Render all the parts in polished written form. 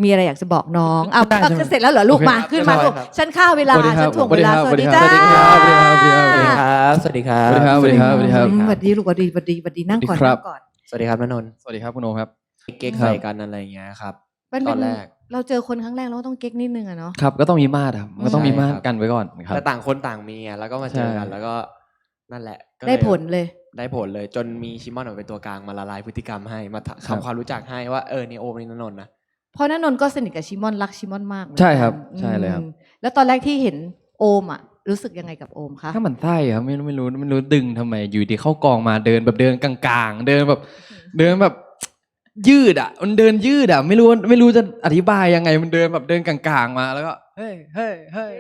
มีอะไรอยากจะบอกน้องเอา ได้ใช่ไหม เสร็จแล้วเหรอลูก โอเค มาขึ้นมาลูก ครับ ฉันฆ่าเวลา สวัสดีครั ฉั บ นถ่วงเวลา ส ส วั วั ส ส ดี ดี ครั จ้า บสวัสดีครับสวัสดีครับสวัสดีครับ สวัสดีครับ สวัสดีครับสวัสดีครับ สวัสดีลูกสวัสดีนั่งก่อน สวัสดีครับ นั่งก่อน สวัสดีครับณนนท์ สวัสดีครับคุณโอครับ เก๊ก ครั ใส่ บ กันอะไรอย่างเงี้ยครับ มัน ต เป็ อน นแรก เราเจอคนครั้งแรกเราก็ต้องเก๊กนิดนึงอะเนาะ ครับก็ต้องมีมาตรครับก็ต้องมีมาตร ใช่ครับ กันไว้ก่อนครับ แต่ต่างคนต่างมีไงแล้วก็มาเจอกัน ใช่ แล้วก็นั่นแหละก็เย ได้ผลเลย ได้ผลเลยจนมีชิมอนออกเป็นตัวกลางมาละลายพฤติกรรมให้มา ครับ ทำความรู้จักให้ว่านี่โอมนี่ณนนท์นะ เพราะนันนนท์ก็สนิทกับชิมอนรักชิมอนมากเหมือนกัน ใช่ครับใช่เลยครับ แล้วตอนแรกที่เห็นโอมอะรู้สึกยังไงกับโอมคะ ถ้ามันไส้ครับไม่รู้ดึงทำไมอยู่ดีเข้ากองมาเดินแบบเดินกลางๆ เดินแบบยืดอ่ะมันเดินยืดอ่ะไม่รู้จะอธิบายยังไงมันเดินแบบเดินกลางๆมาแล้วก็เฮ้ย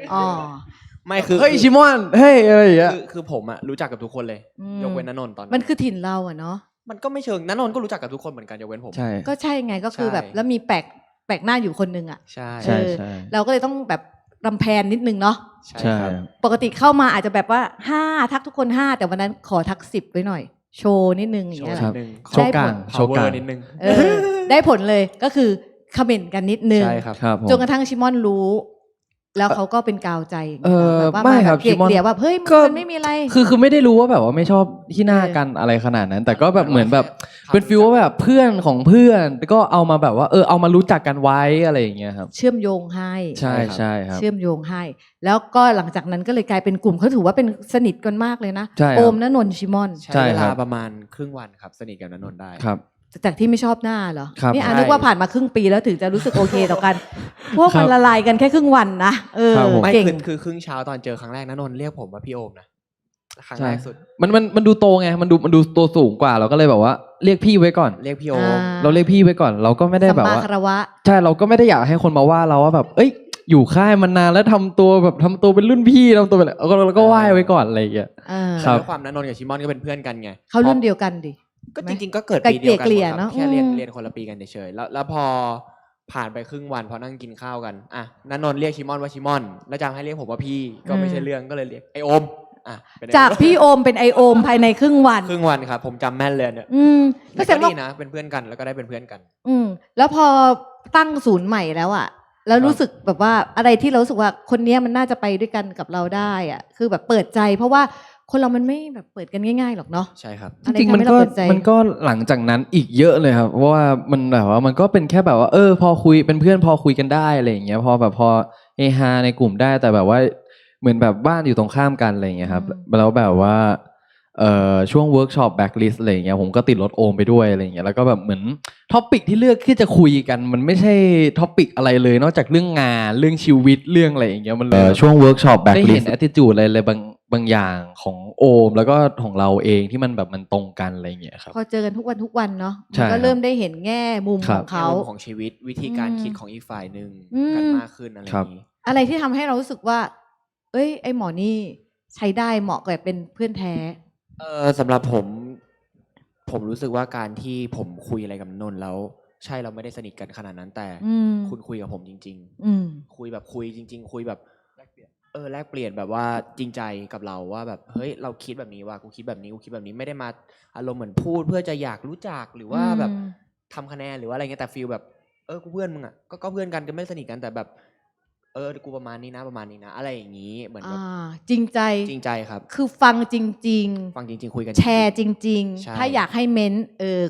อ๋อ ไม่คือ เฮ้ยชิมอนเฮ้ยอะไรอย่างเงี้ย คือผมอะรู้จักกับทุกคนเลย อืม ยกเว้นณนนท์ตอน มันคือถิ่นเราอะเนาะ มันก็ไม่เชิงณนนท์ก็รู้จักกับทุกคนเหมือนกันยกเว้นผม ใช่ ก็ใช่ไงก็คือ ใช่ แบบแล้วมีแปลกหน้าอยู่คนนึงอะ ใช่ ใช่ เออเราก็เลยต้องแบบรำแพนนิดนึงเนาะ ใช่ ใช่ ครับ ปกติเข้ามาอาจจะแบบว่าทักทุกคน5แต่วันนั้นขอทัก10ไว้หน่อย โชว์นิดนึงอย่างเงี้ย โชว์ แห นิ ละ ดนึง โชว์กลาง ขอ โชว์กลาง power นิดนึง เออได้ผลเลยก็คือคอมเมนต์กันนิดนึง ใช่ครับ ครับผม จนกระทั่งชิมอนรู้ แล้วเขาก็เป็นกาวใจอย่าง เอ เงี้ย อ แบบว่า ไม่ มา ค แบ รับบ เกลี่ ชิมอน ยๆว่าเฮ้ย ก็ มันไม่มีอะไร คือไม่ได้รู้ว่าแบบว่าไม่ชอบที่หน้ากันอะไรขนาดนั้น แต่ก็แบบเหมือนแบบเป็นฟีลว่าแบบเพื่อนของเพื่อนก็เอามาแบบว่าเอามารู้จักกันไว้อะไรอย่างเงี้ยครับ เชื่อมโยงให้ ใช่ใช่ครับ เชื่อมโยงให้ แล้วก็หลังจากนั้นก็เลยกลายเป็นกลุ่มเขาถือว่าเป็นสนิทกันมากเลยนะ ใช่ครับ โอมณนนท์ชิมอน ใช้ ใช่ เว ครั ลา บ ประมาณครึ่งวันครับ สนิทกับณนนท์ได้ ครับ จากที่ไม่ชอบหน้าเหรอ ครับ นี่อ่ะ ใช่ นึกว่าผ่านมาครึ่งปีแล้วถึงจะรู้สึกโอเคต่อกัน พวก ครั มัน บ ละลายกันแค่ครึ่งวันนะครับผม ไม่ เก่ง คือครึ่งเช้าตอนเจอครั้งแรกณนนท์เรียกผมว่าพี่โอมนะครั้ง ใช่ แรกสุด มันดูโตไงมันดูตัวสูงกว่าเราก็เลยแบบว่าเรียกพี่ไว้ก่อน เรียกพี่โอม อ่า เราเรียกพี่ไว้ก่อน เราก็ไม่ได้ สัม แบบ มา ว่า คารวะ ใช่เราก็ไม่ได้อยากให้คนมาว่าเราว่าแบบ เอ้ยอยู่ค่ายมันนานแล้วทำตัวเป็นรุ่นพี่ทำตัวเป็นเราก็ไหว้ไว้ก่อนอะไรอย่างเงี้ย เออ ครับ ด้วยความณนนท์กับชิมอนก็เป็นเพื่อนกันไง เขารุ่นเดียวกันดิ ก็ ไหม จริงๆก็เกิดปีเดียวกัน เกลี่ หม ย ด ๆ ค เน รั อะ บแค่เรียน อืม เรียนคนละปีกันเฉยๆแล้วพอผ่านไปครึ่งวันพอนั่งกินข้าวกันอ่ะณนนท์เรียกชิมอนว่าชิมอนแล้วจะให้เรียกผมว่าพี่ก็ไม่ใช่เรื่องก็เลยเรียกไอโอมเป็นไอโอม จากพี่โอมเป็นไอโอมภายในครึ่งวัน ครึ่งวันครับผมจำแม่นเลยเนี่ย อืมก็ แต่ แสด ก็ งว่า ดีนะเป็นเพื่อนกันแล้วก็ได้เป็นเพื่อนกัน แล้วพอตั้งศูนย์ใหม่แล้วอะแล้วรู้สึกแบบว่าอะไรที่เรารู้สึกว่าคนเนี้ยมันน่าจะไปด้วยกันกับเราได้อะคือแบบเปิดใจ เพราะว่าคนเรามันไม่แบบเปิดกันง่ายๆหรอกเนาะ ใช่ครับ จริงๆมันก็หลังจากนั้นอีกเยอะเลยครับเพราะว่ามันแบบว่ามันก็เป็นแค่แบบว่าพอคุยเป็นเพื่อนพอคุยกันได้อะไรอย่างเงี้ยพอเฮฮาในกลุ่มได้แต่แบบว่าเหมือนแบบบ้านอยู่ตรงข้ามกันอะไรอย่างเงี้ยครับแล้วแบบว่าช่วงเวิร์กช็อปแบ็คลิสต์อะไรอย่างเงี้ยผมก็ติดรถโอมไปด้วยอะไรอย่างเงี้ยแล้วก็แบบเหมือนท็อปิกที่เลือกที่จะคุยกันมันไม่ใช่ท็อปิกอะไรเลยนอกจากเรื่องงานเรื่องชีวิตเรื่องอะไรอย่างเงี้ยมันเลยช่วงเวิร์กช็อปแบ็คลิสต์ได้เห็น attitude อะไรบางอย่างของโอมแล้วก็ของเราเองที่มันแบบมันตรงกันอะไรอย่างเงี้ยครับ พอเจอกันทุกวันเนาะ ใช่ มันก็เริ่มได้เห็นแง่มุม ครั ข บ องเขา ในมุมของชีวิตวิธีการ อืม คิดของอีกฝ่ายหนึ่ง อืม กันมากขึ้นอะไรอย่างนี้ อะไรที่ทำให้เรารู้สึกว่า เอ้ยไอหมอนี่ใช้ได้เหมาะกับเป็นเพื่อนแท้ สำหรับผมรู้สึกว่าการที่ผมคุยอะไรกับนนท์แล้ว ใช่เราไม่ได้สนิทกันขนาดนั้นแต่ อืม คุณคุยกับผมจริง อืม ๆ คุยแบบคุยจริง ๆ คุยแบบแลกเปลี่ยนแบบว่าจริงใจกับเราว่าแบบเฮ้ยเราคิดแบบนี้ว่ากูคิดแบบนี้กูคิดแบบนี้ไม่ได้มาอารมณ์เหมือนพูดเพื่อจะอยากรู้จักหรือว่าแบบทำคะแนนหรือว่าอะไรเงี้ยแต่ฟีลแบบกูเพื่อนมึงอ่ะก็เพื่อนกันก็ไม่สนิทกันแต่แบบกูประมาณนี้นะอะไรอย่างนี้เหมือนแบบ จริงใจ จริงใจครับ คือฟังจริง ฟังจริง ๆ คุยกัน ๆ แชร์จริง ใช่ ๆ ถ้าอยากให้เม้น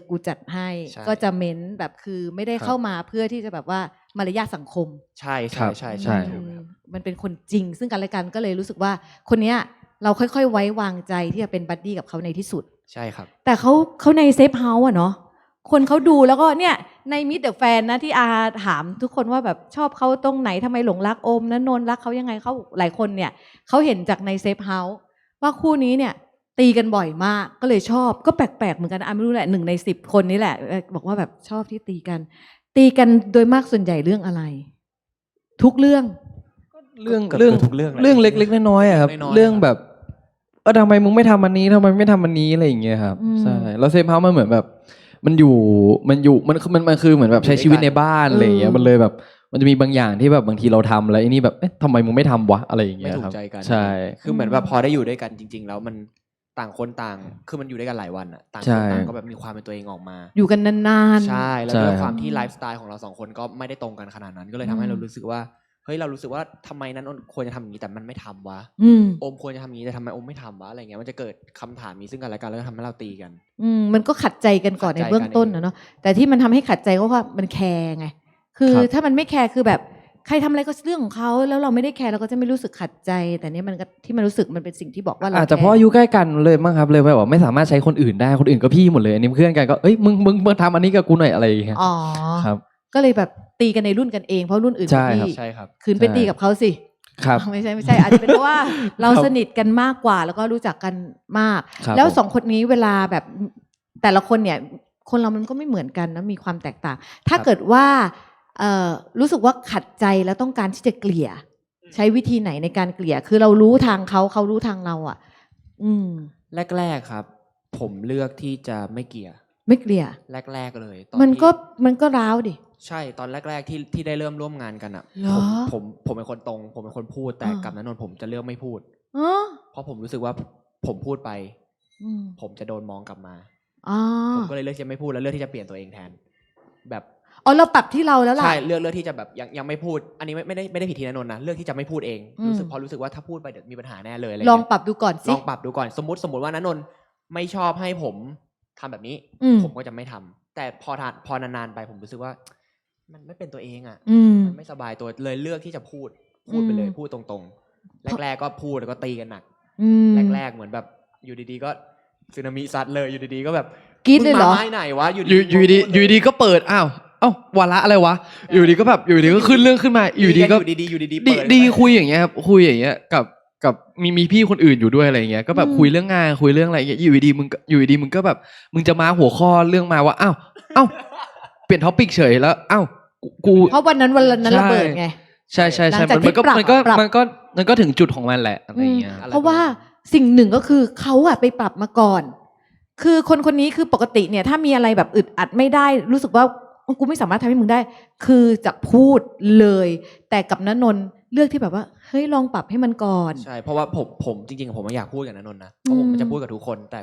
กูจัดให้ ใช่ ก็จะเม้นแบบคือไม่ได้เข้ามาเพื่อที่จะแบบว่ามารยาทสังคม ใช่ ครับ ใช่ ใช่ อืมมันเป็นคนจริง ซึ่งกันและกันก็เลยรู้สึกว่าคนเนี้ยเราค่อยๆไว้วางใจที่จะเป็นบัดดี้กับเขาในที่สุด ใช่ครับ แต่เขาในเซฟเฮาส์อะเนาะคนเขาดูแล้วก็เนี่ยในมิสเดอะแฟนนะที่อาถามทุกคนว่าแบบชอบเขาตรงไหนทำไมหลงรักโอมนะนนท์รักเขายังไงเขาหลายคนเนี่ยเขาเห็นจากในเซฟเฮาส์ว่าคู่นี้เนี่ยตีกันบ่อยมากก็เลยชอบก็แปลกๆเหมือนกันไม่รู้แหละ1 ใน 10 คนนี้แหละบอกว่าแบบชอบที่ตีกันโดยมากส่วนใหญ่เรื่องอะไร ทุกเรื่อง เรื่อง เกือบ เรื่อง ทุกเรื่องแหละ เรื่องเล็กๆน้อยๆอะครับ น้อยๆ เรื่องแบบทำไมมึงไม่ทำอันนี้ทำไมไม่ทำอันนี้อะไรอย่างเงี้ยครับ อืม ใช่แล้วเซฟเฮาส์มันเหมือนแบบมันคือเหมือนแบบใช้ชีวิตในบ้านอะไรอย่างเงี้ยมันเลยแบบมันจะมีบางอย่างที่แบบบางทีเราทำแล้วไอ้นี่แบบทำไมมึงไม่ทำวะอะไรอย่าง ไม่ เงี้ย ถู ครับ กใจกัน ใช่ คือเหมือนแบบพอได้อยู่ด้วยกันจริง ๆ แล้วมัน ต่างคนต่างคือมันอยู่ด้วยกันหลายวันอ่ะต่าง ใช่ คนต่างก็แบบมีความเป็นตัวเองออกมา อยู่กันนานๆ ใช่แล้ว ใช่ ด้วย ครับ ความที่ไลฟ์สไตล์ของเราสองคนก็ไม่ได้ตรงกันขนาดนั้น ก็เลยทำให้เรารู้สึกว่าเฮ้ยเรารู้สึกว่าทำไมนั้นควรจะทำอย่างนี้แต่มันไม่ทำวะ อืม โอมควรจะทำอย่างนี้แต่ทำไมโอมไม่ทำวะอะไรเงี้ยมันจะเกิดคำถามนี้ซึ่งกันและกันแล้วก็ทำให้เราตีกัน มันก็ขัดใจกันก่อน ขั ใน ดใจกัน เบื้องต้นนะเนาะแต่ที่มันทำให้ขัดใจก็ว่ามันแคร์ไง คือ ครับ ถ้ามันไม่แคร์คือแบบใครทำอะไรก็เรื่องของเขาแล้วเราไม่ได้แคร์เราก็จะไม่รู้สึกขัดใจ แต่เนี้ยมันก็ที่มันรู้สึกมันเป็นสิ่งที่บอกว่าเรา อาจจะ แค เพราะอายุใกล้กันเลยมั้งครับเลยแบบไม่สามารถใช้คนอื่นได้คนอื่นก็พี่หมดเลยอันนี้เพื่อนกันก็เอ้ยมึงทำอันนี้กับกูหน่อยอะไรอย่างเงี้ย อ๋อ ครับ ก็เลยแบบตีกันในรุ่นกันเองเพราะรุ่นอื่น ใช่ เป็น ครับ พี่ ใช่ครับ คืนไปตีกับเขาสิ ครับ ไม่ใช่อาจจะเป็นเพราะว่าเราสนิทกันมากกว่าแล้วก็รู้จักกันมาก ครับ แล้ว ผม สองคนนี้เวลาแบบแต่ละคนเนี่ย คนเรามันก็ไม่เหมือนกันนะมีความแตกต่าง ถ้าเกิดว่ารู้สึกว่าขัดใจแล้วต้องการที่จะเกลี่ย ใช้วิธีไหนในการเกลี่ย คือเรารู้ทางเขาเขารู้ทางเราอ่ะ อืม แรกๆครับ ผมเลือกที่จะไม่เกลีย ไม่เกลี่ย แรกๆเลยตอน มัน ที่ ก็ร้าวดิ ใช่ตอนแรกๆที่ได้เริ่มร่วมงานกันอ่ะ เหรอ ผมเป็นคนตรง ผมเป็นคนพูดแต่ อ่ากั กับณนนท์ผมจะเลือกไม่พูด อ๋อ เพราะผมรู้สึกว่าผมพูดไป อืม ผมจะโดนมองกลับมา อ๋อ ผมก็เลยเลือกที่จะไม่พูดแล้วเลือกที่จะเปลี่ยนตัวเองแทน แบบ อ๋อเราปรับที่เราแล้วล่ะ ใช่เลือกที่จะแบบยังไม่พูด อันนี้ไม่ได้ผิดที่ณนนท์นะเลือกที่จะไม่พูดเอง อืม รู้สึกว่าถ้าพูดไปเดี๋ยวมีปัญหาแน่เลยอะไร ลอง เงี้ย ปรับดูก่อน ล สิ องปรับดูก่อนสมมติว่าณนนท์ไม่ชอบให้ผมทำแบบนี้ อืม ผมก็จะไม่ทำแต่พอนานๆไปผมรู้สึกว่า มันไม่เป็นตัวเองอ่ะ อืม มันไม่สบายตัวเลยเลือกที่จะพูดไปเลย อืม พูดตรงๆ แรกๆก็พูดแล้วก็ตีกันหนัก อืม แรกๆเหมือนแบบอยู่ดีๆก็สึนามิซัดเลยอยู่ดีๆก็แบบ กรี๊ดเลยเหรอ มึงมาไม้ไหนวะอยู่ อยู่ดีๆอยู่ดีๆก็เปิดอ้าวเอ้าวาระอะไรวะอยู่ดีก็แบบอยู่ดีก็ขึ้นเรื่องขึ้นมาอยู่ดีก็ อยู่ดีๆ ดี เปิด ดีคุยอย่างเงี้ยครับคุยอย่างเงี้ยกับมีพี่คนอื่นอยู่ด้วยอะไรอย่างเงี้ยก็แบบ อืม คุยเรื่องงานคุยเรื่องอะไรอย่างเงี้ยอยู่ดีๆมึงก็แบบมึงจะมาหัวข้อเรื่องมาว่าอ้าวเปลี่ยนท็อปิกเฉยแล้วอ้าวกู เพราะวันนั้นใช่ระเบิดไง ใช่ หลังจากที่ มันก็ถึงจุดของมันแหละอะไรอย่างเงี้ย เพราะว่าสิ่งหนึ่งก็คือเขาอะไปปรับมาก่อน คือคนนี้คือปกติเนี่ยถ้ามีอะไรแบบอึดอัดไม่ได้ รู้สึกว่ากูไม่สามารถทำให้มึงได้ คือจะพูดเลย แต่กับณนนท์เลือกที่แบบว่าเฮ้ยลองปรับให้มันก่อน ใช่เพราะว่าผมจริงๆผมอยากพูดกับณนนท์นะเพราะผมจะพูดกับทุกคนแต่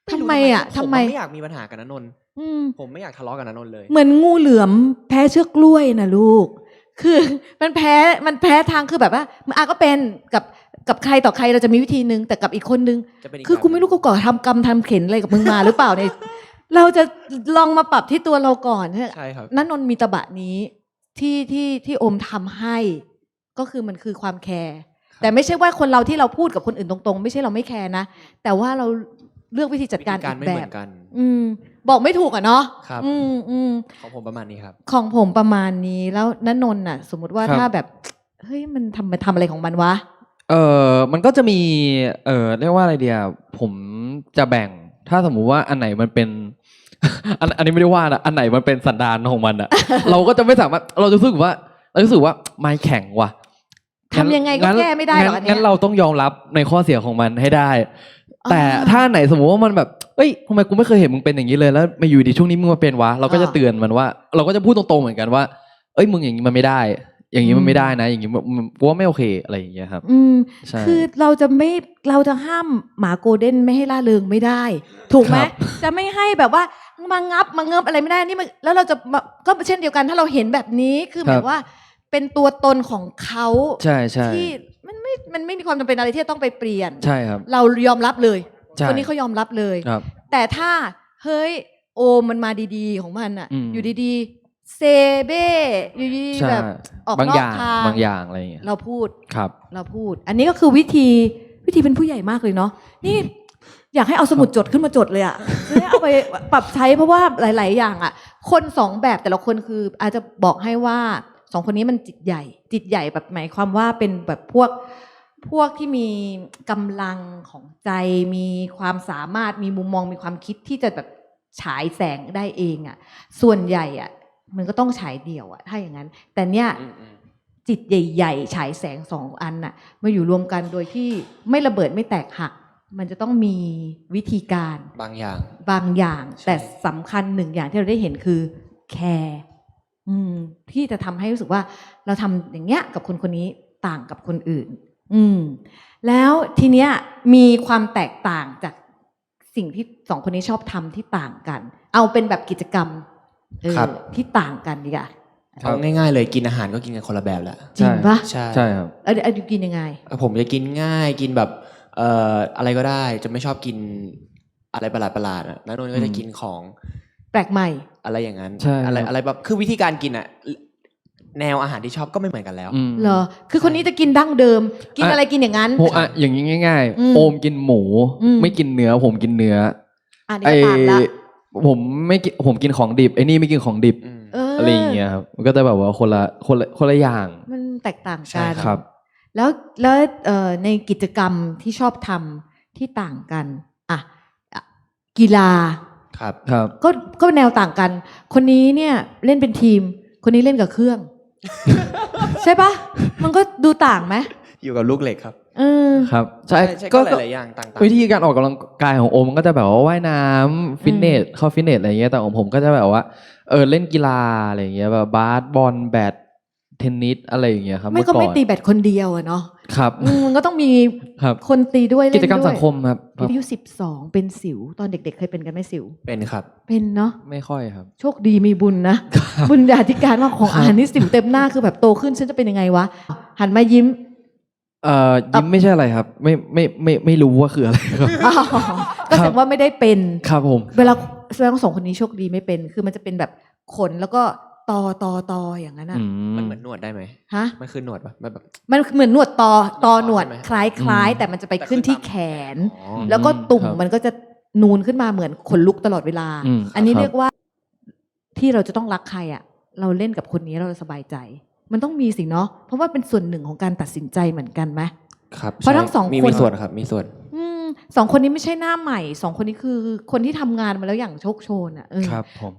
รู้ ทำไมอะ ผม ทำไม ไม่อยากมีปัญหากับณนนท์ อืม ผมไม่อยากทะเลาะกับณนนท์เลย เหมือนงูเหลือมแพ้เชือกกล้วยนะลูก คือมันแพ้ทางคือแบบว่ามันก็เป็นกับใครต่อใครเราจะมีวิธีนึงแต่กับอีกคนนึง จะเป็นอีก คือ แบบ กูไม่รู้กูก่อทำกรรมทำเข็นอะไรกับมึงมาหรือเปล่าเนี่ย เราจะลองมาปรับที่ตัวเราก่อน ใช่ครับ นันนนท์มีตะบะนี้ที่โอมทำให้ ก็คือมันคือความแคร์แต่ไม่ใช่ว่าคนเราที่เราพูดกับคนอื่นตรงๆ ไม่ใช่เราไม่แคร์นะ แต่ว่าเราเลือกวิธีจัดการ วิธีการ อีก ไม่ แบ เหมื บ อนกัน บอกไม่ถูกอ่ะเนาะ ครับ อืม ของผมประมาณนี้ครับ ของผมประมาณนี้แล้วณนนท์น่ะ สมมติว่า ครับ ถ้าแบบเฮ้ยมันทำอะไรของมันวะ มันก็จะมีเรียกว่าอะไรเดียผมจะแบ่งถ้าสมมุติว่าอันไหนมันเป็น อันนี้ไม่ได้ว่านะอันไหนมันเป็นสันดานของมันอะ เราก็จะไม่สามารถเราจะรู้สึกว่าไม้แข็งว่ะ ทำยังไงก็แก้ไม่ได้หรอกอันเนี้ย งั้นเราต้องยอมรับในข้อเสียของมันให้ได้ อ่า แต่ถ้าไหนสมมติว่ามันแบบเอ้ยทำไมกูไม่เคยเห็นมึงเป็นอย่างนี้เลยแล้วมาอยู่ดีช่วงนี้มึงมาเป็นวะเราก็จะ อ่า เตือนมันว่า เราก็จะพูดตรงๆเหมือนกันว่าเอ้ยมึงอย่างนี้มันไม่ได้ อย่างนี้มันไม่ได้นะ อย่างนี้มันกูว่าไม่โอเคอะไรอย่างเงี้ยครับ ใช่ คือเราจะห้ามหมาโกลเด้นไม่ให้ล่าเริงไม่ได้ ถูกไหม ครับ จะไม่ให้แบบว่ามาเงิบอะไรไม่ได้นี่มันแล้วเราจะก็เช่นเดียวกันถ้าเราเห็นแบบนี้คือหมายว่า เป็นตัวตนของเขา ใช่ใช่ ที่มันไม่มีความจำเป็นอะไรที่จะต้องไปเปลี่ยน ใช่ครับ เรายอมรับเลย ใช่ คนนี้เขายอมรับเลย ครับ แต่ถ้าเฮ้ยโอมมันมาดีๆของมันอ่ะ อืม อยู่ดีๆเซเบ้อยู่ดี ใช่ ๆแบบออก บาง นอ อก ย่าง ทาง บางอย่างอะไรอย่างเงี้ย เราพูด ครับ อันนี้ก็คือวิธีเป็นผู้ใหญ่มากเลยเนาะนี่อยากให้เอาสมุดจดขึ้นมาจดเลยอะจะได้เอาไปปรับใช้เพราะว่าหลาย ๆ อย่างอะคนสองแบบแต่ละคนคืออาจจะบอกให้ว่าสองคนนี้มันจิตใหญ่แบบหมายความว่าเป็นแบบพวกที่มีกำลังของใจมีความสามารถมีมุมมองมีความคิดที่จะแบบฉายแสงได้เองอะส่วนใหญ่อะมันก็ต้องฉายเดี่ยวอะถ้าอย่างนั้น แต่เนี่ย จิตใหญ่ๆฉายแสงสองอันน่ะมาอยู่รวมกันโดยที่ไม่ระเบิดไม่แตกหัก มันจะต้องมีวิธีการ บางอย่าง บางอย่าง ใช่ แต่สำคัญหนึ่งอย่างที่เราได้เห็นคือแคร์ที่จะทำให้รู้สึกว่าเราทำอย่างเงี้ยกับคนคนนี้ต่างกับคนอื่น แล้วทีเนี้ยมีความแตกต่างจาก สิ่งที่สองคนนี้ชอบทำที่ต่างกัน เอาเป็นแบบกิจกรรมครับ ที่ต่างกันดีกว่า เอาง่ายๆเลยกินอาหารก็กินกันคนละแบบแหละ จริงปะ ใช่ ใช่ครับ ดูกินยังไง ผมจะกินง่ายกินแบบอะไรก็ได้จะไม่ชอบกินอะไรประหลาดๆนะนนท์ก็จะกินของ แปลกใหม่ อะไรอย่างนั้น ใช่ อะไรแบบคือวิธีการกินอะแนวอาหารที่ชอบก็ไม่เหมือนกันแล้ว เหรอ คือคนนี้จะกินดั้งเดิม กินอะไรกินอย่างนั้น โอ้อะอย่างนี้ง่าย อืม ๆ โอมกินหมู ไม่กินเนื้อ ผมกินเนื้อ อันนี้ก็ต่างละ ผมไม่กินผมกินของดิบไอ้นี่ไม่กินของดิบ อะไรอย่างเงี้ยครับมันก็จะแบบว่าคนละอย่าง มันแตกต่าง ใช่ กัน ครับ แล้วในกิจกรรมที่ชอบทำที่ต่างกันอ่ะกีฬา ครับ ครับ ก็แนวต่างกัน คนนี้เนี่ยเล่นเป็นทีม คนนี้เล่นกับเครื่อง ใช่ปะมันก็ดูต่างไหม อยู่กับลูกเหล็กครับ ครับใช่ ใช่ก็หลายๆอย่างต่างๆ วิธีการออกกำลังกายของโอมมันก็จะแบบว่าว่ายน้ำฟิตเนสเข้าฟิตเนสอะไรเงี้ยแต่ของผมก็จะแบบว่าเล่นกีฬาอะไรเงี้ยแบบบาสบอลแบดเทนนิสอะไรอย่างเงี้ยครับ ไม่ก็ เอ ไม่ อน ตีแบตคนเดียวอะเนาะ ครับ มันก็ต้องมี ครับ คนตีด้วยเล่น กิจกรรม ด้วย สังคมครับ อายุ12เป็นสิว ตอนเด็กๆเคยเป็นกันไหมสิว เป็นครับ เป็นเนาะ ไม่ค่อยครับ โชคดีมีบุญนะ บุญญาธิการว่าของอาหารนี่สิวเต็มหน้าคือแบบโตขึ้นฉันจะเป็นยังไงวะ หันมายิ้ม ยิ้มไม่ใช่อะไรครับ ไม่รู้ว่าคืออะไรครับ อ๋อก็แสดงว่าไม่ได้เป็น ครับผม เวลาแสดงว่าสองคนนี้โชคดีไม่เป็น คือมันจะเป็นแบบขนแล้วก็ตออย่างนั้นอะ มันเหมือนหนวดได้ไหม ฮะ มันคือหนวดปะมันแบบ มันเหมือนหนวดตอหนวด ใช่ไหม คล้ายๆ แต่มันจะไปขึ้นที่แขน อ๋อ แล้วก็ตุ่ม ครับ มันก็จะนูนขึ้นมาเหมือนขนลุกตลอดเวลา อันนี้ ครับ เรียกว่าที่เราจะต้องรักใครอ่ะ เราเล่นกับคนนี้เราสบายใจ มันต้องมีสิเนาะ เพราะว่าเป็นส่วนหนึ่งของการตัดสินใจเหมือนกันไหม ครับ เพราะ ใช่ ทั้งสอง มี คน มีส่วนครับมีส่วน สองคนนี้ไม่ใช่หน้าใหม่สองคนนี้คือคนที่ทำงานมาแล้วอย่างโชคโชนอ่ะ ครับผม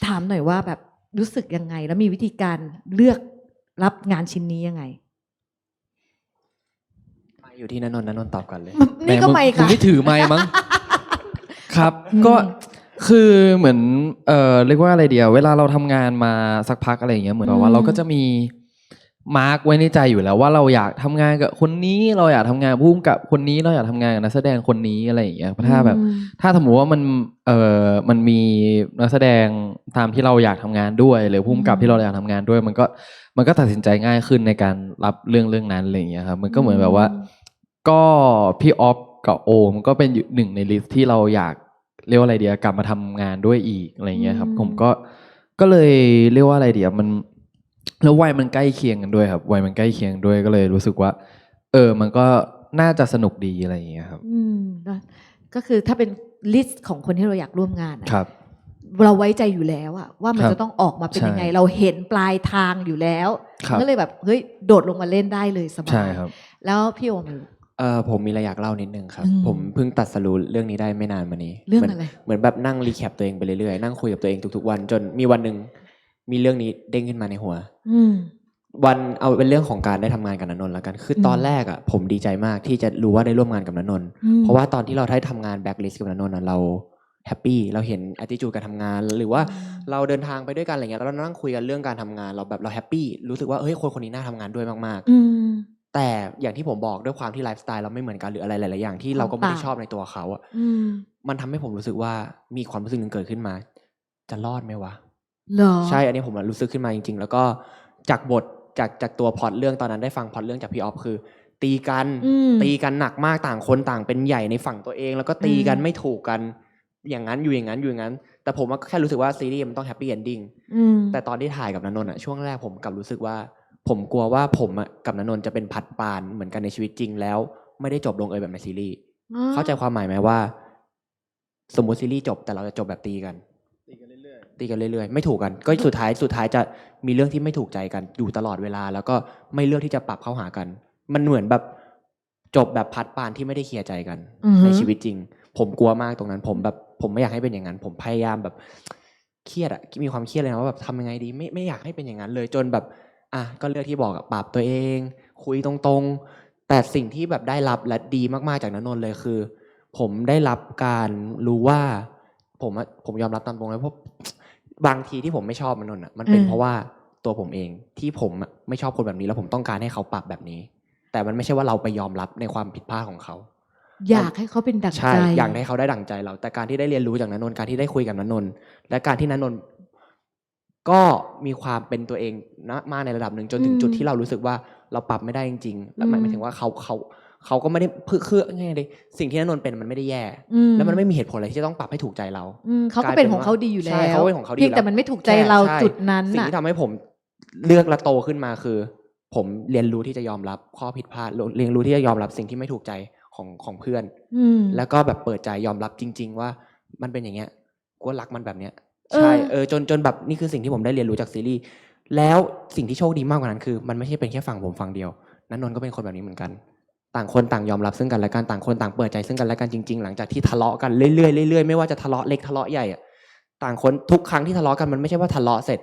ถามหน่อยว่าแบบรู้สึกยังไง แล้วมีวิธีการเลือกรับงานชิ้นนี้ยังไง มาอยู่ที่นนท์ตอบก่อนเลย นี่ก็ไม่ มึง ค่ะ ไม่ถือไม้มั้ง ครับ อืม ก็คือเหมือนเรียกว่าอะไรเดียวเวลาเราทำงานมาสักพักอะไรอย่างเงี้ยเหมือนแบบว่าเราก็จะมีมาร์กไว้ในใจอยู่แล้วว่าเราอยากทำงานกับคนนี้เราอยากทำงานพุ่มกับคนนี้เราอยากทำงานกับนักแสดงคนนี้อะไรอย่างเงี้ยถ้าแบบ ถ้าสมมติว่ามันมีนักแสดงตามที่เราอยากทำงานด้วยหรือพุ่มกับที่เราอยากทำงานด้วย มันก็ตัดสินใจง่ายขึ้นในการรับเรื่องนั้นอะไรอย่างเงี้ยครับมันก็เหมือนแบบว่า ก็พี่ออฟกับโอมก็เป็นหนึ่งในลิสต์ที่เราอยากเรียกว่าอะไรเดียกลับมาทำงานด้วยอีกอะไรเงี้ยครับ ผมก็เลยเรียกว่าอะไรเดียมันแล้ววัยมันใกล้เคียงกันด้วยครับวัยมันใกล้เคียงด้วยก็เลยรู้สึกว่า มันก็น่าจะสนุกดีอะไรอย่างเงี้ยครับ ก็คือถ้าเป็นลิสต์ของคนที่เราอยากร่วมงานอะ ครับ เราไว้ใจอยู่แล้วอะว่ามัน ครับ จะต้องออกมาเป็นยังไง ใช่ เราเห็นปลายทางอยู่แล้ว ครับ ก็เลยแบบเฮ้ยโดดลงมาเล่นได้เลยสบา ใช่ ย ครับ แล้วพี่โอม ผมมีอะไรอยากเล่านิดนึงครับ อืม ผมเพิ่งตัดสรุปเรื่องนี้ได้ไม่นานมานี้ เรื่องอะไร เหมือนแบบนั่งรีแคปตัวเองไปเรื่อยๆนั่งคุยกับตัวเองทุกๆวันจนมีวันหนึ่งมีเรื่องนี้เด้งขึ้นมาในหัว วันเอาเป็นเรื่องของการได้ทำงานกับณนนท์แล้วกัน คือตอนแรกอ่ะผมดีใจมากที่จะรู้ว่าได้ร่วมงานกับณนนท์เพราะว่าตอนที่เราได้ทำงานแบ็คลิสต์กับณนนท์อะเราแฮปปี้เราเห็น attitude การทำงาน หรือว่าเราเดินทางไปด้วยกันอะไรเงี้ยแล้วเรานั่งคุยกันเรื่องการทำงานเราแบบเราแฮปปี้รู้สึกว่าเฮ้ยคนนี้น่าทำงานด้วยมากๆแต่อย่างที่ผมบอกด้วยความที่ไลฟ์สไตล์เราไม่เหมือนกันหรืออะไรหลายๆอย่างที่เราก็ไม่ได้ชอบในตัวเขาอ่ะมันทำให้ผมรู้สึกว่ามีความรู้สึกหนึ่งเกิดขึ้นมา จะรอดไหมวะ เหรอ ใช่ อันนี้ผมรู้สึกขึ้นมาจริงๆ แล้วก็จากบทจากตัวพล็อตเรื่องตอนนั้นได้ฟังพล็อตเรื่องจากพี่ออฟคือ ตีกันหนักมากต่างคนต่างเป็นใหญ่ในฝั่งตัวเอง แล้วก็ตีกันไม่ถูกกันอย่างนั้นอยู่อย่างนั้นอยู่อย่างนั้น แต่ผมก็แค่รู้สึกว่าซีรีส์มันต้องแฮปปี้เอนดิ้งแต่ตอนที่ถ่ายกับณนนท์อ่ะช่วงแรกผมกลับรู้สึกว่า ผมกลัวว่าผมกับณนนท์จะเป็นพัดปานเหมือนกันในชีวิตจริงแล้วไม่ได้จบลงเอยแบบในซีรีส์เข้าใจความหมายไหมว่า สมมติซีรีส์จบแต่เราจะจบแบบตีกันเรื่อยๆไม่ถูกกันก็สุดท้ายจะมีเรื่องที่ไม่ถูกใจกันอยู่ตลอดเวลา แล้วก็ไม่เลือกที่จะปรับเข้าหากัน มันเหมือนแบบจบแบบพัดปานที่ไม่ได้เคลียร์ใจกันในชีวิตจริง ผมกลัวมากตรงนั้นผมไม่อยากให้เป็นอย่างนั้น ผมพยายามแบบเครียดอะมีความเครียดเลยนะว่าแบบทำยังไงดีไม่อยากให้เป็นอย่างนั้นเลยจนแบบก็เลือกที่บอกปรับตัวเองคุยตรงๆแต่สิ่งที่แบบได้รับและดีมากๆจากณนนท์เลยคือ ผมได้รับการรู้ว่าผมยอมรับตามตรงเลยเพราะบางทีที่ผมไม่ชอบณนนท์มันเป็นเพราะว่าตัวผมเองที่ผมไม่ชอบคนแบบนี้แล้วผมต้องการให้เขาปรับแบบนี้ แต่มันไม่ใช่ว่าเราไปยอมรับในความผิดพลาดของเขา อยากให้เขาเป็นดั่ง ใช่ ใจ อยากให้เขาได้ดั่งใจเรา แต่การที่ได้เรียนรู้จากณนนท์การที่ได้คุยกับณนนท์และการที่ณนนท์ก็มีความเป็นตัวเองนะมากในระดับหนึ่งจนถึงจุดที่เรารู้สึกว่าเราปรับไม่ได้จริงๆแล้วหมายถึงว่าเขาก็ไม่ได้คือไงเลยสิ่งที่ณนนท์เป็นมันไม่ได้แย่ แล้วมันไม่มีเหตุผลอะไรที่จะต้องปรับให้ถูกใจเรา เขาก็เป็นของเขาดีอยู่แล้ว ใช่เขาเป็นของเขาดี เพียงแต่มันไม่ถูกใจเรา ใช่ จุดนั้น สิ่ง น่ะ ที่ทำให้ผมเลือกและโตขึ้นมาคือ ผมเรียนรู้ที่จะยอมรับข้อผิดพลาดเรียนรู้ที่จะยอมรับสิ่งที่ไม่ถูกใจของเพื่อน แล้วก็แบบเปิดใจยอมรับจริง ๆ ว่ามันเป็นอย่างเงี้ยกูรักมันแบบเนี้ยใช่จนแบบนี่คือสิ่งที่ผมได้เรียนรู้จากซีรีส์แล้วสิ่งที่โชคดีมากกว่านั้นคือมันไม่ใช่เป็นแค่ฝั่งผมฝั่งเดียวณนนท์ก็เป็นคนแบบนี้เหมือนกันต่างคนต่างยอมรับซึ่งกันและกันต่างคนต่างเปิดใจซึ่งกันและกันจริงๆหลังจากที่ทะเลาะกันเรื่อยๆเรื่อยๆไม่ว่าจะทะเลาะเล็กทะเลาะใหญ่อะต่างคนทุกครั้งที่ทะเลาะกันมันไม่ใช่ว่าทะเลาะเสร็จ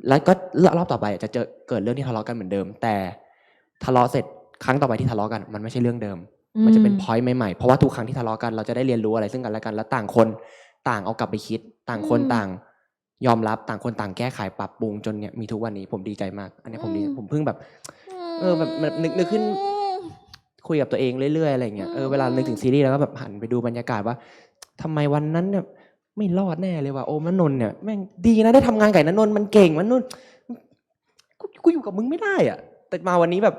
แล้วก็รอบต่อไปจะเกิดเรื่องที่ทะเลาะกันเหมือนเดิมแต่ทะเลาะเสร็จครั้งต่อไปที่ทะเลาะกันมันไม่ใช่เรื่องเดิมมันจะเป็นพอยต์ใหม่ๆเพราะว่าทุกครั้งที่ทะเลาะกันเราจะได้เรียนรู้อะไรซึ่งกันและกันแล้วต่างคนต่างเอากลับไปคิดต่างคนต่างยอมรับต่างคนต่างแก้ไขปรับปรุงจนเนี่ยมีทุกวันนี้ผมดีใจมากอันนี้ผมเพิ่งแบบแบบนึกขึ้นคุยกับตัวเองเรื่อยๆอะไรเงี้ยเวลานึกถึงซีรีส์แล้วก็แบบหันไปดูบรรยากาศว่าทำไมวันนั้นเนี่ยไม่รอดแน่เลยว่ะโอมณนนท์เนี่ยแม่งดีนะได้ทำงานกับณนนท์มันเก่งณนนท์กูอยู่กับมึงไม่ได้อ่ะแต่มาวันนี้แบบ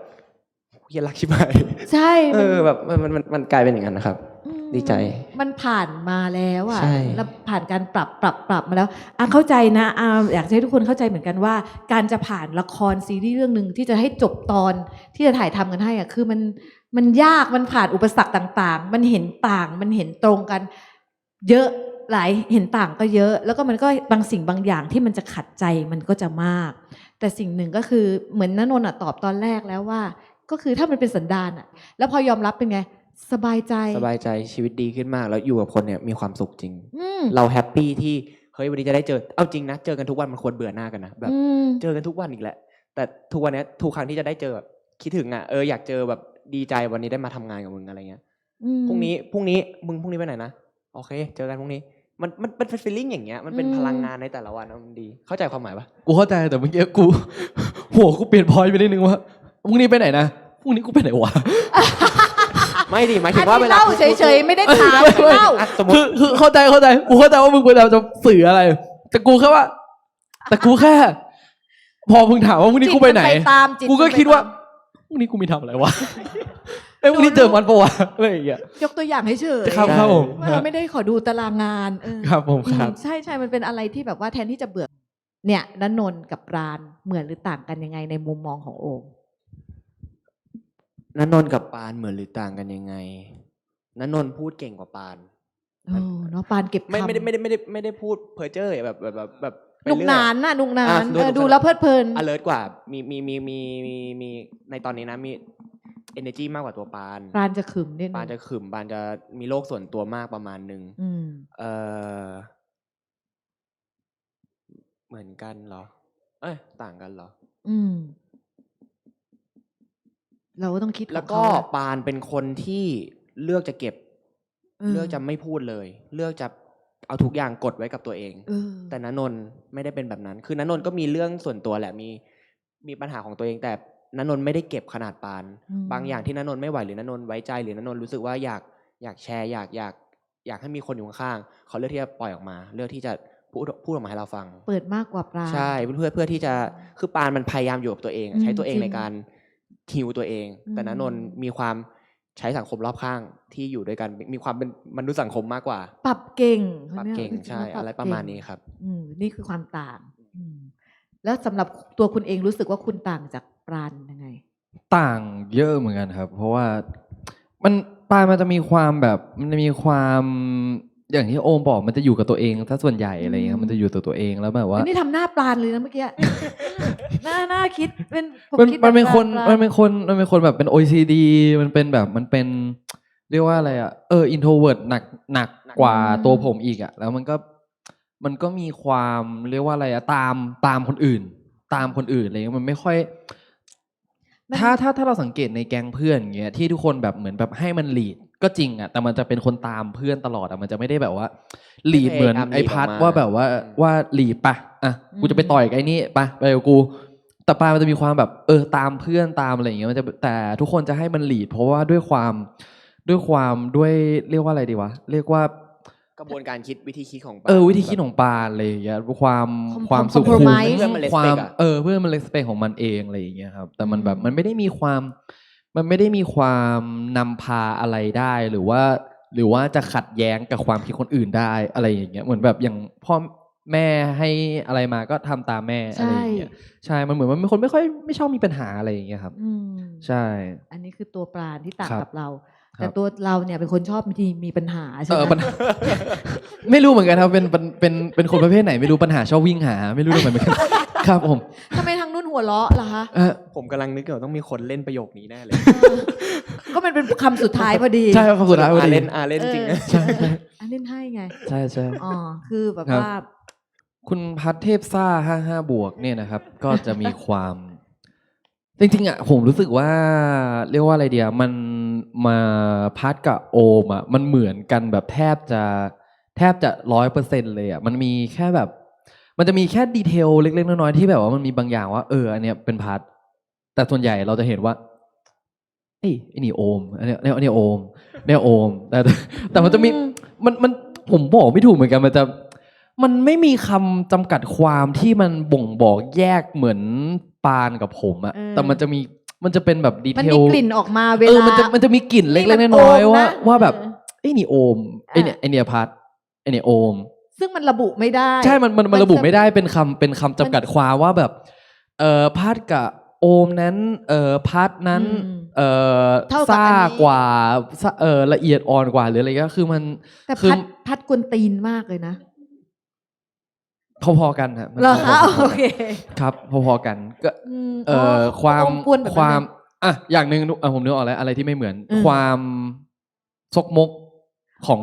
เฮียรักชิบหาย ใช่แบบมันกลายเป็นอย่างนั้นนะครับดีใจมันผ่านมาแล้วอ่ะ ใช่ แล้วผ่านการปรับมาแล้วเข้าใจนะอยากให้ทุกคนเข้าใจเหมือนกันว่า การจะผ่านละครซีรีส์เรื่องนึงที่จะให้จบตอนที่จะถ่ายทำกันให้อ่ะคือมันยากมันผ่านอุปสรรคต่างๆมันเห็นต่างมันเห็นตรงกัน เยอะหลายเห็นต่างก็เยอะ แล้วก็มันก็บางสิ่งบางอย่างที่มันจะขัดใจมันก็จะมาก แต่สิ่งหนึ่งก็คือเหมือนณนนท์ตอบตอนแรกแล้วว่า ก็คือถ้ามันเป็นสันดานอ่ะแล้วพอยอมรับเป็นไงสบายใจชีวิตดีขึ้นมากแล้วอยู่กับคนเนี่ยมีความสุขจริงเราแฮปปี้ที่เฮ้ยวันนี้จะได้เจอเอาจริงนะเจอกันทุกวันมันควรเบื่อหน้ากันนะแบบเจอกันทุกวันอีกแหละแต่ทุกวันนี้ทุกครั้งที่จะได้เจอแบบคิดถึงอ่ะอยากเจอแบบดีใจวันนี้ได้มาทำงานกับมึงอะไรเงี้ยพรุ่งนี้พรุ่งนี้ไปไหนนะโอเคเจอกันพรุ่งนี้มันเป็นฟีลลิ่งอย่างเงี้ยมันเป็นพลังงานในแต่ละวันมันดีเข้าใจความหมายปะกูเข้าใจแต่เมื่อกี้กู หัวกูเปลี่ยนพอยต์ไปนิดนึงว่าพรุ่งนี้ไปไหนนะพรุ่งนี้กูไปไหนวะ ไม่ดิหมายถึงว่าเวลา เล่าเฉยๆไม่ได้ถามเล่า สมมติคือเข้าใจกูเข้าใจว่ามึงควรจะสื่ออะไร แต่กูแค่ พอมึงถามว่าพรุ่งนี้กูไปไหนกูก็คิดว่าพรุ่งนี้กูมีทำอะไรวะพรุ่งนี้เจอมันปะวะอะไรอย่างเงี้ยยกตัวอย่างให้เฉย ครับผม ไม่ได้ขอดูตารางงานครับผมครับ ใช่มันเป็นอะไรที่แบบว่าแทนที่จะเบื่อเนี่ยณนนท์กับปราณเหมือนหรือต่างกันยังไงในมุมมองของโอมณนนท์กับปานเหมือนหรือต่างกันยังไงณนนท์พูดเก่งกว่าปานเนาะปานเก็บคำไม่ได้พูดเพ้อเจ้อแบบนุกนานน่ะนุกนานดูแล้วเพลิดเพลิน alert กว่ามีในตอนนี้นะมี energy มากกว่าตัวปานจะขึมนิดนึงปานจะขึมปานจะมีโลกส่วนตัวมากประมาณนึงเหมือนกันเหรอต่างกันเหรอเราก็ต้องคิดแล้วก็ปานเป็นคนที่เลือกจะเก็บเลือกจะไม่พูดเลยเลือกจะเอาทุกอย่างกดไว้กับตัวเองแต่ณนนท์ไม่ได้เป็นแบบนั้นคือณนนท์ก็มีเรื่องส่วนตัวแหละมีปัญหาของตัวเองแต่ณนนท์ไม่ได้เก็บขนาดปานบางอย่างที่ณนนท์ไม่ไหวหรือณนนท์ไว้ใจหรือณนนท์รู้สึกว่าอยากแชร์อยากให้มีคนอยู่ข้างๆเขาเลือกที่จะปล่อยออกมาเลือกที่จะพูดออกมาให้เราฟังเปิดมากกว่าปานใช่เพื่อที่จะคือปานมันพยายามอยู่กับตัวเองใช้ตัวเองในการฮิวตัวเองแต่ณนนท์มีความใช้สังคมรอบข้างที่อยู่ด้วยกันมีความเป็นมนุษยสังคมมากกว่าปรับเก่งใช่อะไรประมาณนี้ครับนี่คือความต่างแล้วสำหรับตัวคุณเองรู้สึกว่าคุณต่างจากปราณยังไงต่างเยอะเหมือนกันครับเพราะว่าปราณมันจะมีความแบบมันจะมีความอย่างที่โอมบอกมันจะอยู่กับตัวเองถ้าส่วนใหญ่อะไรเงี้ยมันจะอยู่ตัวเองแล้วแบบว่านี่ทำหน้าปราณเลยนะเมื่อกี้หน้าคิดเป็นมันเป็นคนแบบเป็น OECD มันเป็นแบบมันเป็นเรียกว่าอะไรintrovert หนักกว่าตัวผมอีกอ่ะแล้วมันก็มีความเรียกว่าอะไรตามคนอื่นอะไรเงี้ยมันไม่ค่อยถ้าเราสังเกตในแก๊งเพื่อนอย่างเงี้ยที่ทุกคนแบบเหมือนแบบให้มันลีดก็จริงอ่ะแต่มันจะเป็นคนตามเพื่อนตลอดอ่ะมันจะไม่ได้แบบว่าลีดเหมือนไอ้พัดว่าแบบว่าลีดปะกูจะไปต่อยกับไอ้นี่ไปกับกูแต่ปามันจะมีความแบบตามเพื่อนตามอะไรอย่างเงี้ยมันจะแต่ทุกคนจะให้มันลีดเพราะว่าด้วย ด้วยเรียกว่าอะไรดีวะเรียกว่าก ระบวนการคิดวิธีคิดของปา วิธีคิดของปานอะไรอย่างเงี้ยความ Com- สุขุม compromise เพื่อมัน respect ความ อะ เพื่อมัน respect ของมันเองอะไรอย่างเงี้ยครับแต่มัน อืม แบบมันไม่ได้มีความนำพาอะไรได้หรือว่าจะขัดแย้งกับความคิดคนอื่นได้อะไรอย่างเงี้ยเหมือนแบบอย่างพ่อแม่ให้อะไรมาก็ทำตามแม่อะไรอย่างเงี้ยใช่มันเหมือนมันเป็นคนไม่ชอบมีปัญหาอะไรอย่างเงี้ยครับ อืม ใช่ อันนี้คือตัวปราณที่ต่าง ครับ กับเรา ครับ แต่ตัวเราเนี่ยเป็นคนชอบมีปัญหาใช่ไหม ปัญหา ไม่รู้เหมือนกันครับเป็นคนประเภทไหนไม่รู้ปัญหาชอบวิ่งหา ไม่รู้ทำไมเหมือนกัน ครับผม ทำไมทางนู้นหัวเราะล่ะคะ ผมกำลังนึกอยู่ว่าต้องมีคนเล่นประโยคนี้แน่เลย ก็มันเป็นคำสุดท้ายพอดี ใช่ครับคำสุดท้ายพอดี เล่นเล่นจริงนะ ใช่อันเล่นให้ไง ใช่ใช่ อ๋อคือแบบ ครับ ว่า คุณพัทเทพซ่า55 บวกเนี่ยนะครับ ก็จะมีความ จริงๆอ่ะผมรู้สึกว่าเรียกว่าอะไรเดียมันมาพัทกับโอมอ่ะมันเหมือนกันแบบแทบจะ 100%เลยอ่ะมันมีแค่แบบ มันจะมีแค่ดีเทลเล็กๆน้อยๆที่แบบว่ามันมีบางอย่างว่าอันเนี้ยเป็นพัทแต่ส่วนใหญ่เราจะเห็นว่าไอ้นี่โอมอันเนี้ยโอมเนี่ยโอมแต่มันจะมีมันผมบอกไม่ถูกเหมือนกันมันไม่มีคำจำกัดความที่มันบ่งบอกแยกเหมือนปานกับผมอะ เออ แต่มันจะเป็นแบบดี มัน เท มี ล กลิ่นออกมาเวลา มันจะมีกลิ่นเล็ก นี่ ๆ มัน น้อย โอม ๆ นะ ว่าแบบ เออ ไอ้นี่โอมไอ้เนี่ยพัดไอ้เนี่ยโอม ซึ่งมันระบุไม่ได้ ใช่มันระบุไม่ได้เป็นคำจำกัดความว่าแบบพัดกับโอมนั้นพัดนั้น เท่ากับ ซ่า อันนี้ กว่าละเอียดอ่อนกว่าหรืออะไรก็คือมัน แต่ คือ พัดกวนตีนมากเลยนะ พอๆกันฮะมัน เหรอคะ พอๆกัน โอเค ครับพอๆกันก็ ความ โอมกวนแบบ ความ นั้นเลย อ่ะอย่างหนึ่งผมนึกออกแล้วอะไรที่ไม่เหมือน อืม ความซกมกของ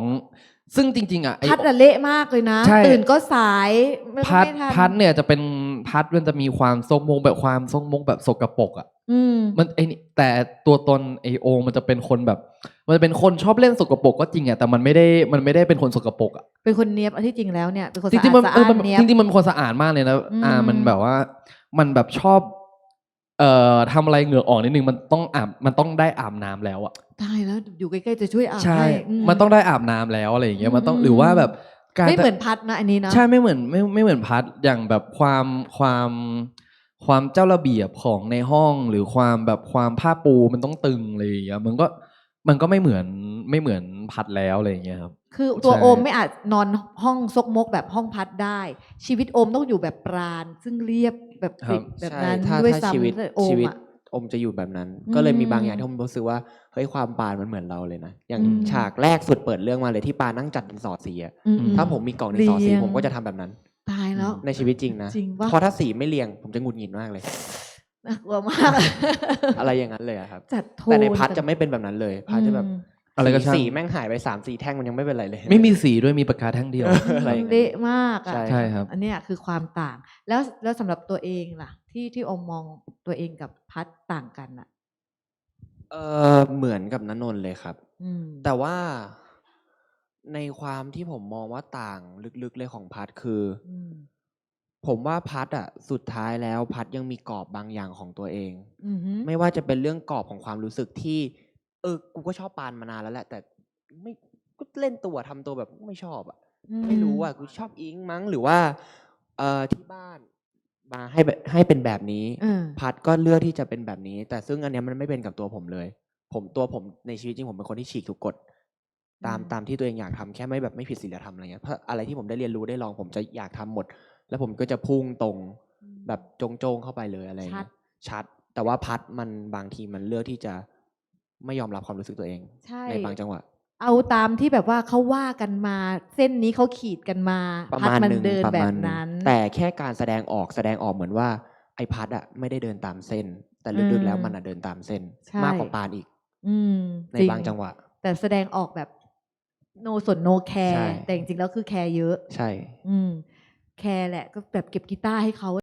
ซึ่งจริง ๆอ่ะไอ้ พัดอะเละมากเลยนะ ใช่ ตื่นก็สายไม่ พัด ไม่ทัน พัดเนี่ยจะเป็นพัดมันจะมีความซกมกแบบความซกมกแบบสกปรกอ่ะ อืม มันไอ้นี่แต่ตัวตนไอโอมันจะเป็นคนแบบ มันจะเป็นคนชอบเล่นสกปรกก็จริงอ่ะแต่มันไม่ได้เป็นคนสกปรกอ่ะ เป็นคนเนียบที่จริงแล้วเนี่ยเป็นคน จ สะ ริงๆมัน อาดสะอาด มัน เนียบ จริงๆมันเป็นคนสะอาดมากเลยนะ อืม มันแบบว่ามันแบบชอบทำอะไรเหงื่อออกนิดนึงมันต้องได้อาบน้ำแล้วอ่ะ ตายแล้วอยู่ใกล้ๆจะช่วยอาบ ใช่ ให้ มันต้องได้อาบน้ำแล้วอะไรอย่างเงี้ยมันต้อง อืม หรือว่าแบบการ ไม่เหมือนพัดนะอันนี้นะ ใช่ไม่เหมือนพัดอย่างแบบความเจ้าระเบียบของในห้องหรือความผ้าปูมันต้องตึงอะไรอย่างเงี้ยมันก็ไม่เหมือนพัดแล้วอะไรอย่างเงี้ยครับ คือตัว ใช่ โอมไม่อาจนอนห้องซกมกแบบห้องพัดได้ ชีวิตโอมต้องอยู่แบบปราณซึ่งเรียบแบบ ครับ แบบนั้น ใช่ ด้วย ถ้าชีวิต ซ้ำโอ ชี ม วิต อ่ะ อมจะอยู่แบบนั้น อืม ก็เลยมีบางอย่างที่ผมรู้สึกว่าเฮ้ยความปานมันเหมือนเราเลยนะ อย่าง อืม ฉากแรกสุดเปิดเรื่องมาเลยที่ปานนั่งจัดดินสอสีอะ อื ถ้าผมมีกล่องดินสอสี เรียง ผมก็จะทำแบบนั้น ตายแล้ว ในชีวิตจริงนะ จริงปะ เพราะถ้าสีไม่เรียง ผมจะหงุดหงิดมากเลย น่ากลัวมาก อะไรอย่างนั้นเลยอะครับ จัดโทน แต่ในพัดจะไม่เป็นแบบนั้นเลยพัดจะแบบ อะไรก็ช่าง สีแม่งหายไป3-4 แท่งมันยังไม่เป็นไรเลย ไม่มีสีด้วยมีปากกาแท่งเดียว อะไรอย่างนั้น เละมากอ่ะ ใช่ ใช่ครับ อันเนี้ยคือความต่าง แล้วสำหรับตัวเองล่ะ ที่อมมองตัวเองกับพัดต่างกันอ่ะ เหมือนกับณนนท์เลยครับ อืม แต่ว่าในความที่ผมมองว่าต่างลึกๆเลยของพัดคือ อืม ผมว่าพัดสุดท้ายแล้วพัดยังมีกรอบบางอย่างของตัวเอง อือหือ ไม่ว่าจะเป็นเรื่องกรอบของความรู้สึกที่กูก็ชอบปานมานานแล้วแหละ แต่ไม่ก็เล่นตัวทำตัวแบบไม่ชอบไม่รู้กูชอบอิงมั้งหรือว่าที่บ้านมาให้เป็นแบบนี้ พัดก็เลือกที่จะเป็นแบบนี้ แต่ซึ่งอันเนี้ยมันไม่เป็นกับตัวผมเลย ผมในชีวิตจริงผมเป็นคนที่ฉีกทุกกฎตามที่ตัวเองอยากทำแค่ไม่ผิดศีลธรรมอะไรเงี้ยเพราะอะไรที่ผมได้เรียนรู้ได้ลองผมจะอยากทำหมด แล้วผมก็จะพุ่งตรงแบบโจงๆเข้าไปเลยอะไรเงี้ยชัด แต่ว่าพัดมันบางทีมันเลือกที่จะไม่ยอมรับความรู้สึกตัวเอง ใช่ ในบางจังหวะ เอาตามที่แบบว่าเขาว่ากันมา เส้นนี้เขาขีดกันมา ประ พัด มาณ มัน หนึ่ง เดิน ประ แบ มา บ ณหนึ่ง นั้น แต่แค่การแสดงออกเหมือนว่าไอ้พัดไม่ได้เดินตามเส้น แต่ลึกๆแล้วมันเดินตามเส้น ใช่ มากกว่าปานอีก อืม ใน จริ บางจังหวะ แต่แสดงออกแบบโนสนโนแค ใช่ ร์แต่จริงๆแล้วคือแคร์เยอะ ใช่ แคร์แหละก็แบบเก็บกีตาร์ให้เขา